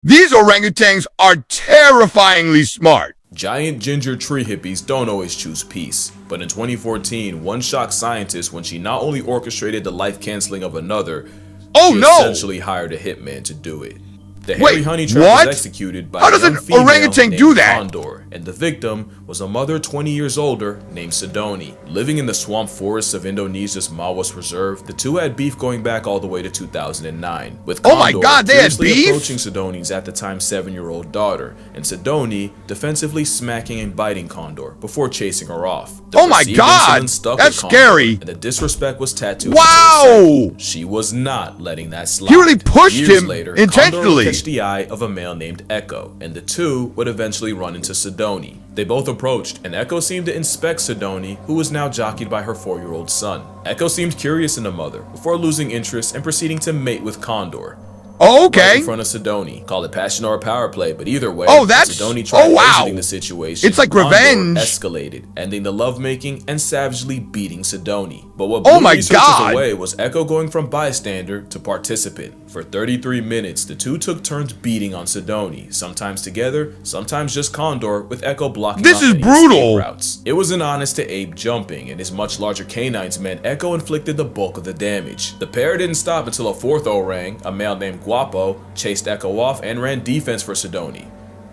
These orangutans are terrifyingly smart. Giant ginger tree hippies don't always choose peace, but in 2014, one shocked scientist when she not only orchestrated the life canceling of another, she essentially hired a hitman to do it. The hairy honey trap was executed by a young female named Condor, and the victim was a mother 20 years older named Sidoni. Living in the swamp forests of Indonesia's Mawas Reserve, the two had beef going back all the way to 2009, with Condor fiercely approaching Sidoni's at the time 7-year-old daughter, and Sidoni defensively smacking and biting Condor before chasing her off. Oh my God, that's scary. And the disrespect was tattooed. Wow! She was not letting that slide. He really pushed him later, intentionally. Condor the eye of a male named Echo, and the two would eventually run into Sidoni. They both approached, and Echo seemed to inspect Sidoni, who was now jockeyed by her 4-year-old son. Echo seemed curious in the mother, before losing interest and proceeding to mate with Condor. Oh, okay. Right in front of Sidoni. Call it passion or power play, but either way, Sidoni tried exiting the situation. It's like Condor revenge. Escalated, ending the lovemaking and savagely beating Sidoni. But what blew researchers away was Echo going from bystander to participant. For 33 minutes, the two took turns beating on Sidoni, sometimes together, sometimes just Condor, with Echo blocking off any escape routes. It was an honest to Abe jumping, and his much larger canines meant Echo inflicted the bulk of the damage. The pair didn't stop until a fourth orang, a male named Guapo, chased Echo off and ran defense for Sidoni,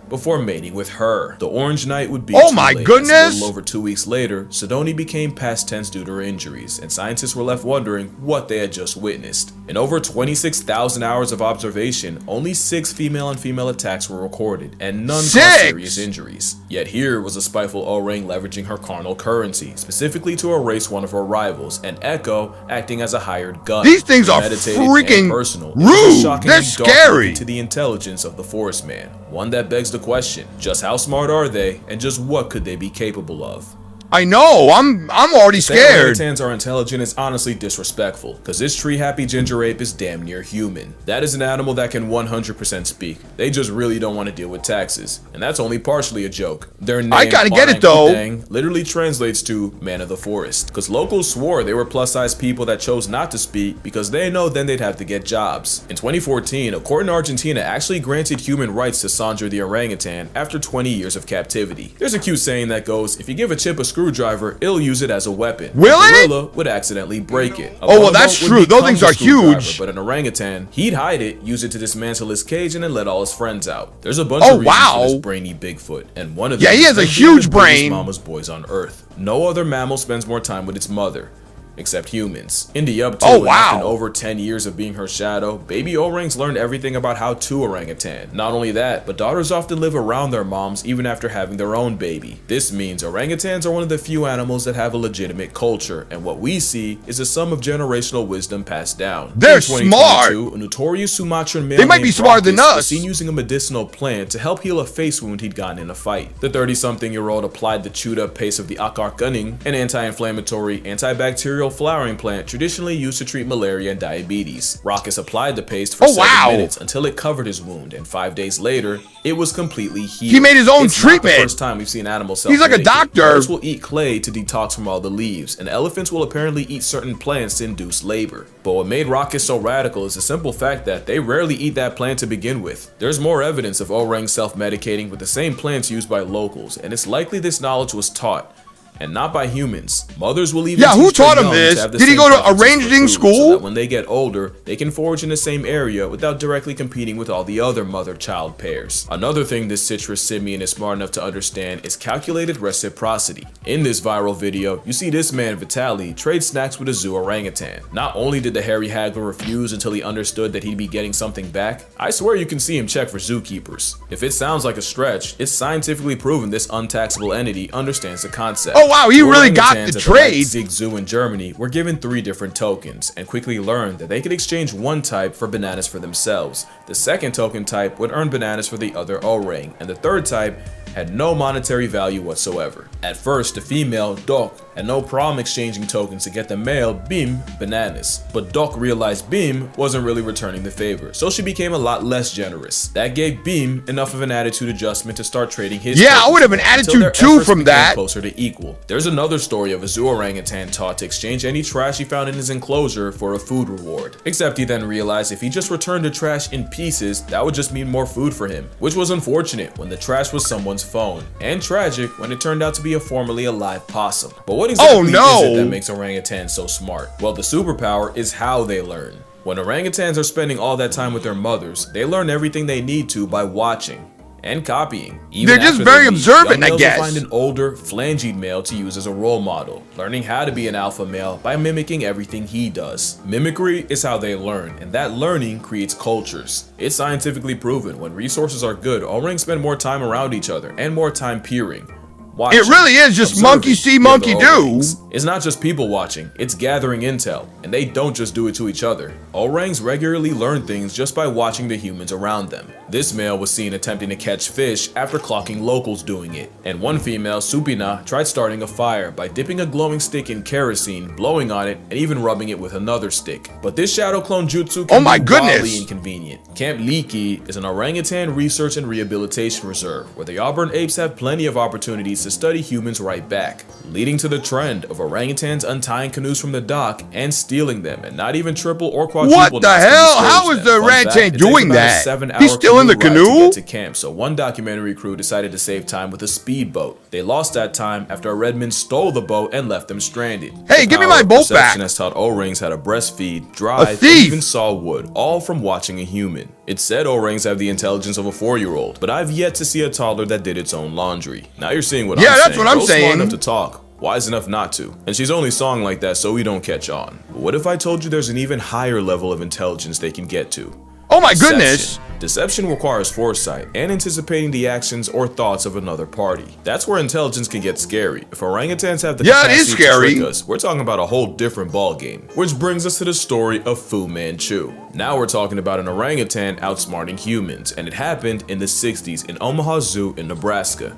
before mating with her. The Orange Night would be too late, as a little over 2 weeks later, Sidoni became past tense due to her injuries, and scientists were left wondering what they had just witnessed. In over 26,000 hours of observation, only 6 female on female attacks were recorded, and none caused serious injuries. Yet here was a spiteful orang leveraging her carnal currency, specifically to erase one of her rivals, and Echo acting as a hired gun. These things are freaking rude. They're scary. To the intelligence of the forest man, one that begs the question, just how smart are they, and just what could they be capable of? I know, I'm already scared. Orangutans are intelligent is honestly disrespectful, cause this tree-happy ginger ape is damn near human. That is an animal that can 100% speak. They just really don't want to deal with taxes, and that's only partially a joke. Their name, I gotta get it though, literally translates to man of the forest, cause locals swore they were plus-sized people that chose not to speak because they know then they'd have to get jobs. In 2014, a court in Argentina actually granted human rights to Sandra the orangutan after 20 years of captivity. There's a cute saying that goes, if you give a chimp a screwdriver, it'll use it as a weapon. Will it? A gorilla would accidentally break it. Oh, well, that's true. Those things are huge. But an orangutan, he'd hide it, use it to dismantle his cage, and then let all his friends out. There's a bunch of reasons for this brainy Bigfoot, and one of them he has a huge brain. Mama's boys on Earth. No other mammal spends more time with its mother, except humans. In the up to after over 10 years of being her shadow, baby orangs learned everything about how to orangutan. Not only that, but daughters often live around their moms even after having their own baby. This means orangutans are one of the few animals that have a legitimate culture, and what we see is a sum of generational wisdom passed down. They're smart! A notorious Sumatran male they might be smarter than us. Was seen using a medicinal plant to help heal a face wound he'd gotten in a fight. The 30-something-year-old applied the chewed up paste of the akar kuning, an anti-inflammatory, antibacterial flowering plant traditionally used to treat malaria and diabetes. Raucus applied the paste for 7 minutes until it covered his wound, and 5 days later, it was completely healed. He made his own treatment. Not the first time we've seen animals self-medicate. He's like a doctor. Birds will eat clay to detox from all the leaves, and elephants will apparently eat certain plants to induce labor. But what made Raucus so radical is the simple fact that they rarely eat that plant to begin with. There's more evidence of orangs self-medicating with the same plants used by locals, and it's likely this knowledge was taught, and not by humans. Mothers will even who taught him this? Did he go to arranging school? So that when they get older, they can forage in the same area without directly competing with all the other mother-child pairs. Another thing this citrus simian is smart enough to understand is calculated reciprocity. In this viral video, you see this man Vitaly trade snacks with a zoo orangutan. Not only did the hairy haggler refuse until he understood that he'd be getting something back, I swear you can see him check for zookeepers. If it sounds like a stretch, it's scientifically proven this untaxable entity understands the concept. Oh wow, he really got the trade. Leipzig Zoo in Germany were given 3 different tokens and quickly learned that they could exchange one type for bananas for themselves. The second token type would earn bananas for the other orang, and the third type had no monetary value whatsoever. At first, the female, Doc, had no problem exchanging tokens to get the male, Bim, bananas. But Doc realized Bim wasn't really returning the favor, so she became a lot less generous. That gave Bim enough of an attitude adjustment to start trading his tokens, I would have an attitude too from that. Closer to equal. trouble. There's another story of a zoo orangutan taught to exchange any trash he found in his enclosure for a food reward. Except he then realized if he just returned the trash in pieces, that would just mean more food for him, which was unfortunate when the trash was someone's phone, and tragic when it turned out to be a formerly alive possum. But what exactly is it that makes orangutans so smart? Well, the superpower is how they learn. When orangutans are spending all that time with their mothers, they learn everything they need to by watching and copying. They're just very observant, I guess. Will find an older, flanged male to use as a role model, learning how to be an alpha male by mimicking everything he does. Mimicry is how they learn, and that learning creates cultures. It's scientifically proven when resources are good, orangs spend more time around each other and more time peering. Watching, it really is just monkey see, monkey do. It's not just people watching, it's gathering intel, and they don't just do it to each other. Orangs regularly learn things just by watching the humans around them. This male was seen attempting to catch fish after clocking locals doing it, and one female, Supina, tried starting a fire by dipping a glowing stick in kerosene, blowing on it, and even rubbing it with another stick. But this shadow clone jutsu can be wildly inconvenient. Camp Liki is an orangutan research and rehabilitation reserve, where the auburn apes have plenty of opportunities to study humans right back, leading to the trend of orangutans untying canoes from the dock and stealing them, and not even triple or quadruple. What the hell? How is the orangutan doing that? He's still in the canoe? To camp, so one documentary crew decided to save time with a speedboat. They lost that time after a redman stole the boat and left them stranded. Hey, give me my boat back. Has taught orangs how to breastfeed, drive, and even saw wood, all from watching a human. It said orangs have the intelligence of a 4-year-old, but I've yet to see a toddler that did its own laundry. Now you're seeing what I'm saying. Yeah, that's what I'm saying. Smart enough to talk, wise enough not to. And she's only song like that so we don't catch on. But what if I told you there's an even higher level of intelligence they can get to? Oh my goodness! Deception requires foresight and anticipating the actions or thoughts of another party. That's where intelligence can get scary. If orangutans have the capacity to trick us, we're talking about a whole different ballgame. Which brings us to the story of Fu Manchu. Now we're talking about an orangutan outsmarting humans, and it happened in the 60s in Omaha Zoo in Nebraska.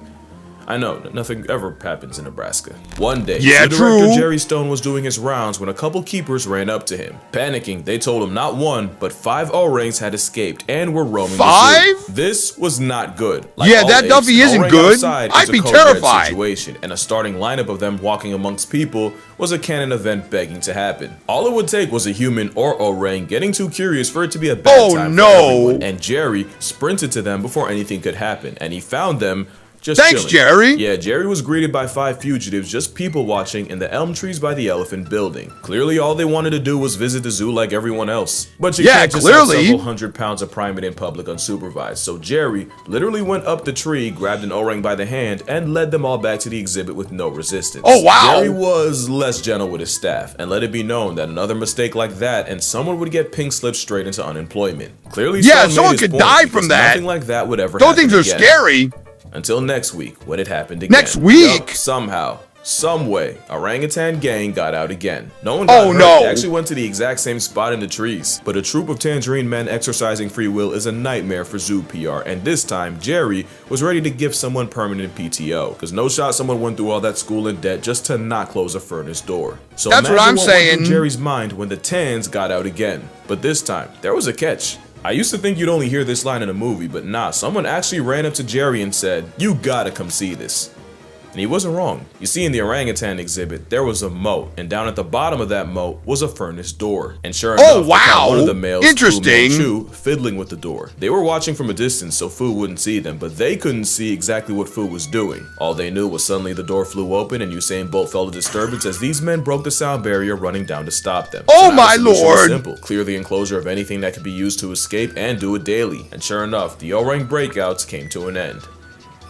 I know, nothing ever happens in Nebraska. One day, Zoo Director Jerry Stone was doing his rounds when a couple keepers ran up to him. Panicking, they told him not 1, but 5 orangs had escaped and were roaming the zoo. This was not good. Like yeah, that Duffy isn't good. I'd be terrified. Situation, and a starting lineup of them walking amongst people was a canon event begging to happen. All it would take was a human or orang getting too curious for it to be a bad time for everyone. And Jerry sprinted to them before anything could happen, and he found them just Thanks, chilling. Jerry. Yeah, Jerry was greeted by 5 fugitives just people watching in the elm trees by the elephant building. Clearly, all they wanted to do was visit the zoo like everyone else. But you can't just have several hundred pounds of primate in public unsupervised. So Jerry literally went up the tree, grabbed an orang by the hand, and led them all back to the exhibit with no resistance. Oh, wow. Jerry was less gentle with his staff, and let it be known that another mistake like that and someone would get pink slipped straight into unemployment. Clearly, someone could die from that. Nothing like that would ever happen again. Those things are scary. Until next week, when it happened again. Next week? Yup, somehow, some way, orangutan gang got out again. No one got hurt. They actually went to the exact same spot in the trees. But a troop of tangerine men exercising free will is a nightmare for zoo PR. And this time, Jerry was ready to give someone permanent PTO. Because no shot someone went through all that school in debt just to not close a furnace door. So that's what I'm saying. Went through Jerry's mind when the tans got out again. But this time, there was a catch. I used to think you'd only hear this line in a movie, but nah, someone actually ran up to Jerry and said, "You gotta come see this." And he wasn't wrong. You see, in the orangutan exhibit, there was a moat, and down at the bottom of that moat was a furnace door. And sure enough, one of the males, Fu Manchu, fiddling with the door. They were watching from a distance so Fu wouldn't see them, but they couldn't see exactly what Fu was doing. All they knew was suddenly the door flew open and Usain Bolt felt a disturbance as these men broke the sound barrier running down to stop them. Oh my lord! Simple. Clear the enclosure of anything that could be used to escape and do it daily. And sure enough, the orang breakouts came to an end.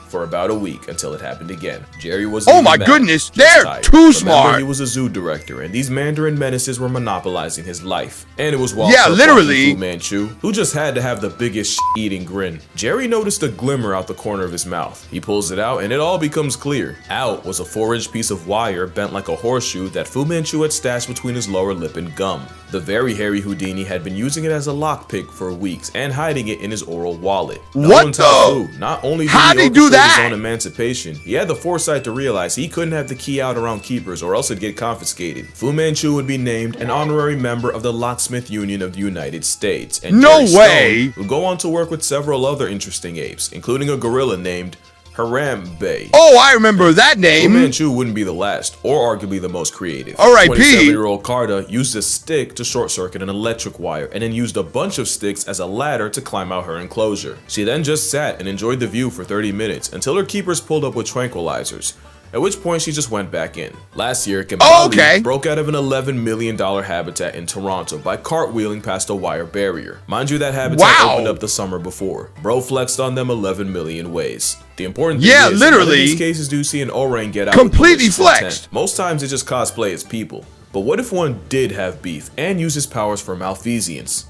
For about a week until it happened again. Jerry was goodness, they're too smart. He was a zoo director, and these Mandarin menaces were monopolizing his life. And it was literally Fu Manchu, who just had to have the biggest eating grin. Jerry noticed a glimmer out the corner of his mouth. He pulls it out, and it all becomes clear. Out was a 4-inch piece of wire bent like a horseshoe that Fu Manchu had stashed between his lower lip and gum. The very hairy Houdini had been using it as a lockpick for weeks and hiding it in his oral wallet. What the? Not only did he do that? His own emancipation, he had the foresight to realize he couldn't have the key out around keepers or else it'd get confiscated. Fu Manchu would be named an honorary member of the Locksmith Union of the United States. And no way! Stone would go on to work with several other interesting apes, including a gorilla named Harambe. Oh, I remember that name. Fu Manchu wouldn't be the last, or arguably the most creative. R.I.P. 27-year-old Carter used a stick to short-circuit an electric wire, and then used a bunch of sticks as a ladder to climb out her enclosure. She then just sat and enjoyed the view for 30 minutes until her keepers pulled up with tranquilizers, at which point she just went back in. Last year, Kibali broke out of an $11 million habitat in Toronto by cartwheeling past a wire barrier. Mind you, that habitat opened up the summer before. Bro flexed on them 11 million ways. The important thing is, literally, none of these cases do see an orang get out completely flexed. Most times it just cosplay as people. But what if one did have beef and use his powers for malfeasance?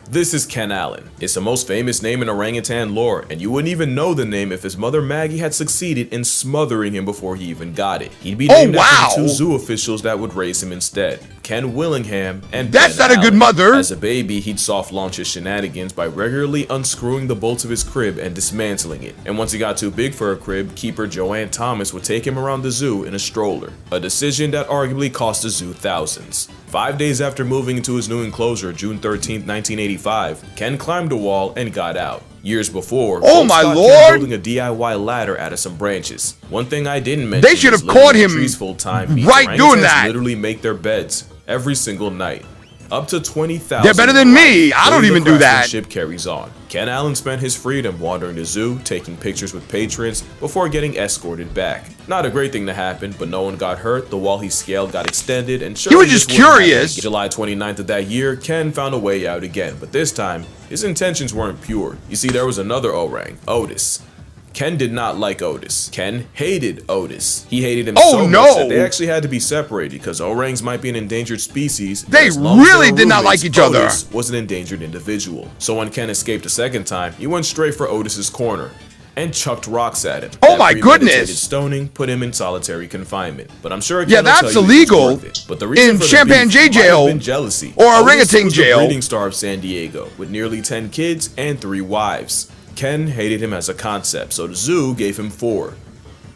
This is Ken Allen. It's the most famous name in orangutan lore, and you wouldn't even know the name if his mother Maggie had succeeded in smothering him before he even got it. He'd be named after the 2 zoo officials that would raise him instead, Ken Willingham and That's Ben not a good Allen. mother. As a baby, he'd soft launch his shenanigans by regularly unscrewing the bolts of his crib and dismantling it. And once he got too big for a crib, keeper Joanne Thomas would take him around the zoo in a stroller, a decision that arguably cost the zoo thousands. 5 days after moving into his new enclosure, June 13, 1985, Ken climbed a wall and got out. Years before, Ken building a DIY ladder out of some branches. One thing I didn't mention, they should have caught him right doing that. Literally make their beds every single night. Up to 20,000. They're better than me. I don't even do that. Ship carries on. Ken Allen spent his freedom wandering the zoo, taking pictures with patrons before getting escorted back. Not a great thing to happen, but no one got hurt. The wall he scaled got extended, and he was just curious. July 29th of that year, Ken found a way out again, but this time his intentions weren't pure. You see, there was another orang, Otis. Ken did not like Otis. Ken hated Otis. He hated him so much that they actually had to be separated because orangs might be an endangered species. They really did not like each other. Otis was an endangered individual. So when Ken escaped a second time, he went straight for Otis's corner and chucked rocks at him. Oh my goodness! Stoning put him in solitary confinement. But I'm sure that's illegal but the reason in for chimpanzee jail been jealousy. or orangutan jail. The breeding star of San Diego with nearly 10 kids and 3 wives. Ken hated him as a concept, so the zoo gave him 4.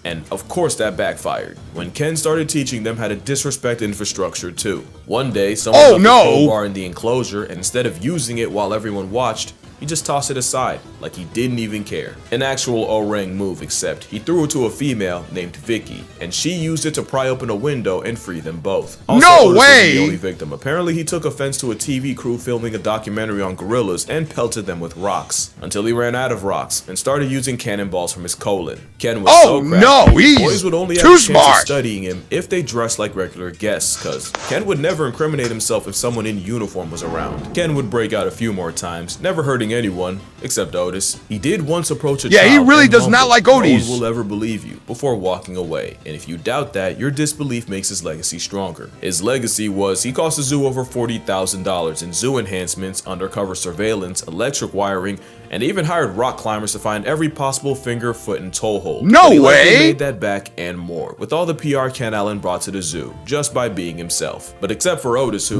And of course that backfired, when Ken started teaching them how to disrespect infrastructure too. One day, someone left a crowbar in the enclosure, and instead of using it while everyone watched, he just tossed it aside, like he didn't even care. An actual orang move, except he threw it to a female named Vicky, and she used it to pry open a window and free them both. Also, no Otis way! wasn't the only victim. Apparently he took offense to a TV crew filming a documentary on gorillas and pelted them with rocks, until he ran out of rocks and started using cannonballs from his colon. Ken was so crafty. He's boys would only have a chance of studying him if they dressed like regular guests, cause Ken would never incriminate himself if someone in uniform was around. Ken would break out a few more times, never hurting anyone, except Otis. He did once approach a child. He really does not like Otis. No one will ever believe you before walking away, and if you doubt that, your disbelief makes his legacy stronger. His legacy was he cost the zoo over $40,000 in zoo enhancements, undercover surveillance, electric wiring, and even hired rock climbers to find every possible finger, foot, and toe hold. No way! He made that back and more, with all the PR Ken Allen brought to the zoo, just by being himself. But except for Otis, who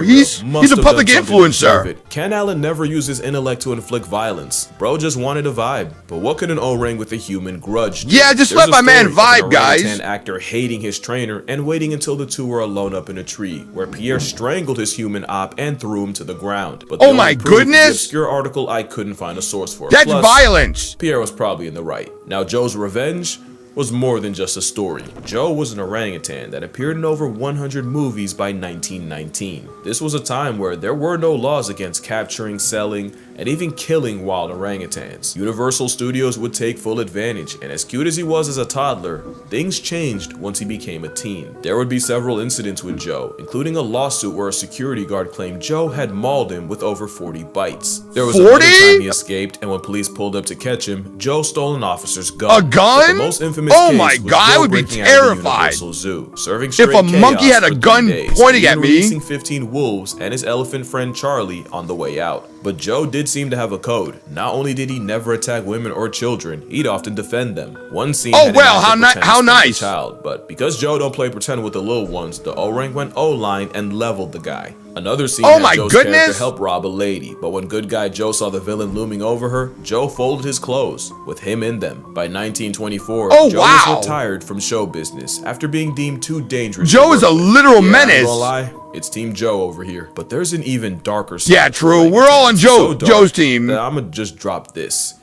he's a public influencer. Ken Allen never used his intellect to inflict violence. Bro just wanted a vibe. But what could an orang with a human grudge do? Just let my man vibe, guys. An actor hating his trainer and waiting until the two were alone up in a tree, where Pierre strangled his human op and threw him to the ground. But my goodness! The obscure article I couldn't find a source for. That's violence. Pierre was probably in the right. Now Joe's revenge was more than just a story. Joe was an orangutan that appeared in over 100 movies by 1919. This was a time where there were no laws against capturing, selling, and even killing wild orangutans. Universal Studios would take full advantage, and as cute as he was as a toddler, things changed once he became a teen. There would be several incidents with Joe, including a lawsuit where a security guard claimed Joe had mauled him with over 40 bites. There was another time he escaped, and when police pulled up to catch him, Joe stole an officer's gun. A gun? The most infamous case was Joe I would be terrified Zoo, serving if a monkey had a gun pointing at me, releasing 15 wolves and his elephant friend Charlie on the way out. But Joe did seem to have a code. Not only did he never attack women or children, he'd often defend them. One scene how nice. Child, but because Joe don't play pretend with the little ones, the orang went O-line and leveled the guy. Another scene had Joe's character help rob a lady, but when good guy Joe saw the villain looming over her, Joe folded his clothes, with him in them. By 1924, Joe was retired from show business after being deemed too dangerous. Joe is a literal menace. I'm gonna lie, it's Team Joe over here. But there's an even darker side. True. We're all on Joe's team. I'm gonna just drop this.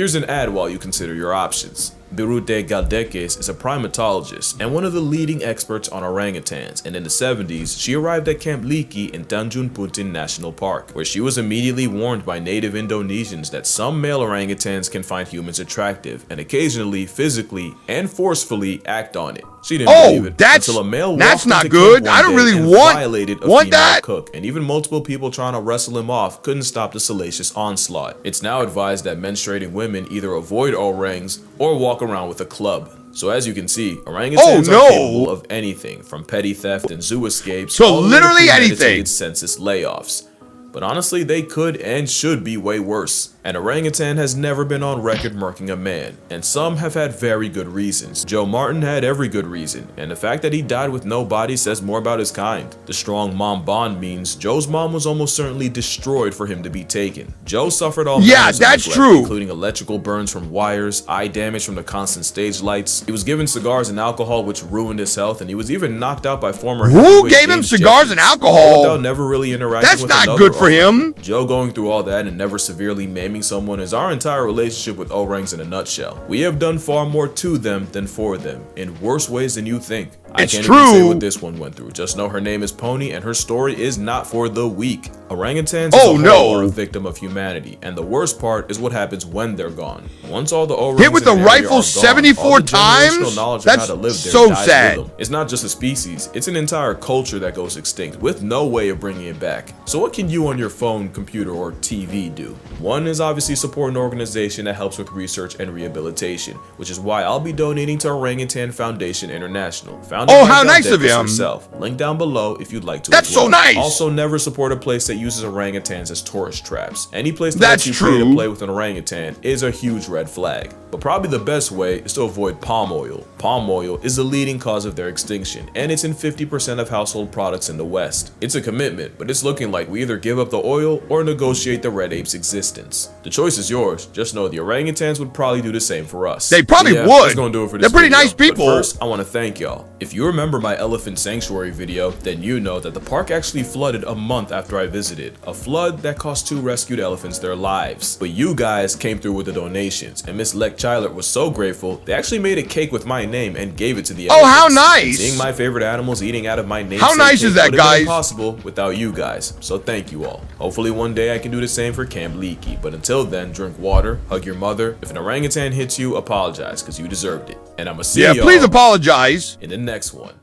Here's an ad while you consider your options. Birute Galdeques is a primatologist and one of the leading experts on orangutans, and in the 70s, she arrived at Camp Liki in Tanjung Putin National Park, where she was immediately warned by native Indonesians that some male orangutans can find humans attractive and occasionally, physically, and forcefully act on it. She didn't believe it until a male that's walked not into good. camp I don't one day really and want violated a female that. cook, and even multiple people trying to wrestle him off couldn't stop the salacious onslaught. It's now advised that menstruating women either avoid orangs or walk around with a club. So as you can see, orangutans are capable of anything from petty theft and zoo escapes to all the way literally to anything. census layoffs. But honestly, they could and should be way worse. An orangutan has never been on record murking a man, and some have had very good reasons. Joe Martin had every good reason, and the fact that he died with no body says more about his kind. The strong mom bond means Joe's mom was almost certainly destroyed for him to be taken. Joe suffered all manners of that's neglect, true, including electrical burns from wires, eye damage from the constant stage lights. He was given cigars and alcohol which ruined his health, and he was even knocked out by former Who gave him cigars and alcohol? Without never really interacting That's with not good for him. Joe going through all that and never severely maiming someone is our entire relationship with orangs in a nutshell. We have done far more to them than for them, in worse ways than you think. I can't even say what this one went through. Just know her name is Pony and her story is not for the weak. Orangutans as a whole are a victim of humanity, and the worst part is what happens when they're gone. Once all the orangs hit with a rifle 74 times? That's so sad. It's not just a species, it's an entire culture that goes extinct with no way of bringing it back. So what can you on your phone, computer, or TV do? One is obviously support an organization that helps with research and rehabilitation, which is why I'll be donating to Orangutan Foundation International. Oh, how nice of him. Herself. Link down below if you'd like to. That's so nice. Also, never support a place that uses orangutans as tourist traps. Any place that lets you pay to play with an orangutan is a huge red flag. But probably the best way is to avoid palm oil. Palm oil is the leading cause of their extinction, and it's in 50% of household products in the West. It's a commitment, but it's looking like we either give up the oil or negotiate the red ape's existence. The choice is yours. Just know the orangutans would probably do the same for us. They probably would. That's gonna do it for this They're pretty video. nice people. But first, I want to thank y'all. If you remember my elephant sanctuary video, then you know that the park actually flooded a month after I visited. A flood that cost 2 rescued elephants their lives. But you guys came through with the donations, and Miss Lek Chyler was so grateful, they actually made a cake with my name and gave it to the elephants. Oh, how nice! Seeing my favorite animals eating out of my name. How nice is that, guys? Impossible without you guys. So thank you all. Hopefully one day I can do the same for Camp Liki. But until then, drink water, hug your mother. If an orangutan hits you, apologize, because you deserved it. And I'ma see y'all. Please apologize in the next one.